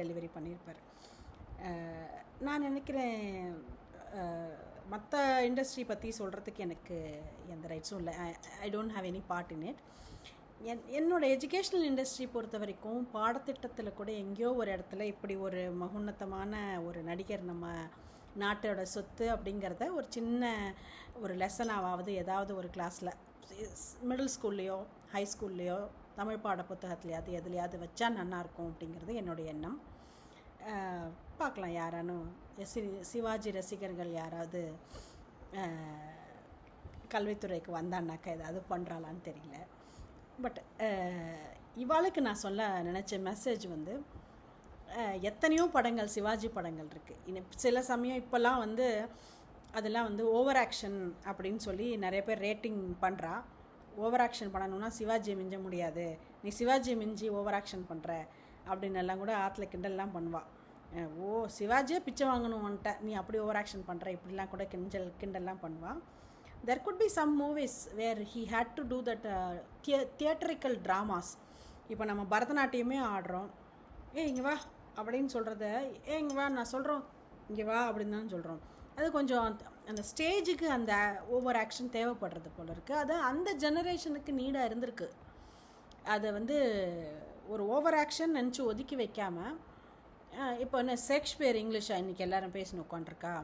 Delivery பண்ணியிருப்பார். நான் நினைக்கிறேன் மற்ற இண்டஸ்ட்ரி பற்றி சொல்கிறதுக்கு எனக்கு எந்த ரைட்ஸும் இல்லை. I don't have any part in it. என்னோடய எஜுகேஷ்னல் இண்டஸ்ட்ரி பொறுத்த வரைக்கும் பாடத்திட்டத்தில் கூட எங்கேயோ ஒரு இடத்துல இப்படி ஒரு மகோன்னதமான ஒரு நடிகர் நம்ம நாட்டோட சொத்து அப்படிங்கிறத ஒரு சின்ன ஒரு லெசனாவது ஏதாவது ஒரு கிளாஸில் மிடில் ஸ்கூல்லையோ ஹை ஸ்கூல்லையோ தமிழ் பாட புத்தகத்துலையாவது எதுலையாவது வச்சா நல்லாயிருக்கும் அப்படிங்கிறது என்னுடைய எண்ணம். பார்க்கலாம் யாரானும் சிவாஜி ரசிகர்கள் யாராவது கல்வித்துறைக்கு வந்தான்னாக்கா ஏதாவது பண்ணுறாளான்னு தெரியல. பட் இவாளுக்கு நான் சொல்ல நினச்ச மெசேஜ் வந்து, எத்தனையோ படங்கள் சிவாஜி படங்கள் இருக்குது. சில சமயம் இப்போல்லாம் வந்து அதெல்லாம் வந்து ஓவர் ஆக்ஷன் அப்படின்னு சொல்லி நிறைய பேர் ரேட்டிங் பண்ணுறா. ஓவர் ஆக்ஷன் பண்ணணுன்னா சிவாஜியை மிஞ்ச முடியாது, நீ சிவாஜியை மிஞ்சி ஓவர் ஆக்ஷன் பண்ணுற அப்படின்னு எல்லாம் கூட ஆற்றுல கிண்டல்லாம் பண்ணுவாள். ஓ சிவாஜியே பிச்சை வாங்கணும் வந்துட்ட, நீ அப்படி ஓவர் ஆக்ஷன் பண்ணுற இப்படிலாம் கூட கிண்டல்லாம் பண்ணுவாள். There could be some movies where he had to do that theatrical dramas. இப்போ நம்ம பரதநாட்டியமே ஆடுறோம், இங்கே வா அப்படின்னு சொல்கிறத இங்கே வா நான் சொல்கிறோம் இங்கே வா அப்படின்னு தான் சொல்கிறோம். அது கொஞ்சம் அந்த ஸ்டேஜுக்கு அந்த ஓவர் ஆக்ஷன் தேவைப்படுறது போல இருக்குது. அது அந்த ஜெனரேஷனுக்கு நீடாக இருந்திருக்கு. அதை வந்து ஒரு ஓவர் ஆக்ஷன் நினச்சி ஒதுக்கி வைக்காமல், இப்போ என்ன ஷேக்ஸ்பியர் இங்கிலீஷாக இன்றைக்கி எல்லோரும் பேசின்னு உட்காண்ட்ருக்கா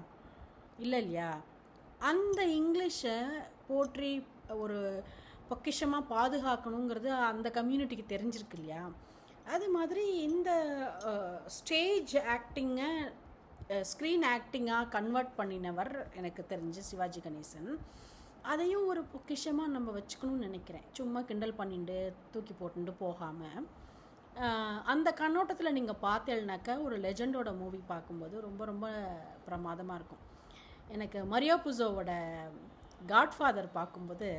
இல்லையா? அந்த இங்கிலீஷை போற்றி ஒரு பொக்கிஷமாக பாதுகாக்கணுங்கிறது அந்த கம்யூனிட்டிக்கு தெரிஞ்சிருக்கு இல்லையா? அது மாதிரி இந்த ஸ்டேஜ் ஆக்டிங்கை ஸ்க்ரீன் ஆக்டிங்காக கன்வெர்ட் பண்ணினவர் எனக்கு தெரிஞ்சு சிவாஜி கணேசன். அதையும் ஒரு பொக்கிஷமாக நம்ம வச்சுக்கணும்னு நினைக்கிறேன். சும்மா கிண்டல் பண்ணிட்டு தூக்கி போட்டுட்டு போகாமல் அந்த கண்ணோட்டத்தில் நீங்கள் பார்த்தேன்னாக்கா ஒரு லெஜண்டோட மூவி பார்க்கும்போது ரொம்ப ரொம்ப பிரமாதமாக இருக்கும். எனக்கு மரியோ புசோவோட காட்ஃபாதர் பார்க்கும்போது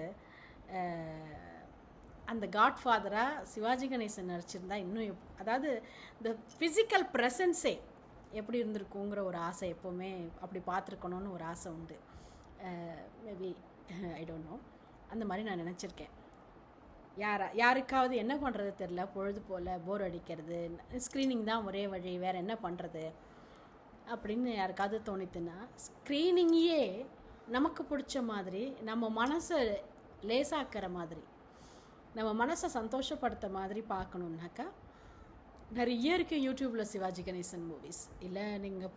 அந்த காட்ஃபாதராக சிவாஜி கணேசன் நடிச்சிருந்தா இன்னும் அதாவது இந்த ஃபிசிக்கல் ப்ரெசன்ஸே எப்படி இருந்திருக்குங்கிற ஒரு ஆசை, எப்போவுமே அப்படி பார்த்துருக்கணும்னு ஒரு ஆசை உண்டு. மேபி ஐ டோன்ட் நோ, அந்த மாதிரி நான் நினச்சிருக்கேன். யாருக்காவது என்ன பண்ணுறது தெரில, பொழுது போல் போர் அடிக்கிறது, ஸ்க்ரீனிங் தான் ஒரே வழி, வேறு என்ன பண்ணுறது அப்படின்னு யாருக்காவது தோணித்துன்னா, ஸ்க்ரீனிங்கையே நமக்கு பிடிச்ச மாதிரி, நம்ம மனசை லேசாக்கிற மாதிரி, நம்ம மனசை சந்தோஷப்படுத்த மாதிரி பார்க்கணுன்னாக்கா நிறைய இருக்குது யூடியூப்பில் சிவாஜி கணேசன் மூவிஸ். இல்லை நீங்கள்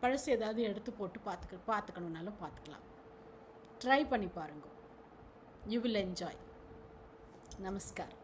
பழசு ஏதாவது எடுத்து போட்டு பார்த்துக்கணுன்னாலும் பார்த்துக்கலாம். ட்ரை பண்ணி பாருங்க, யூ வில் என்ஜாய். நமஸ்கார்.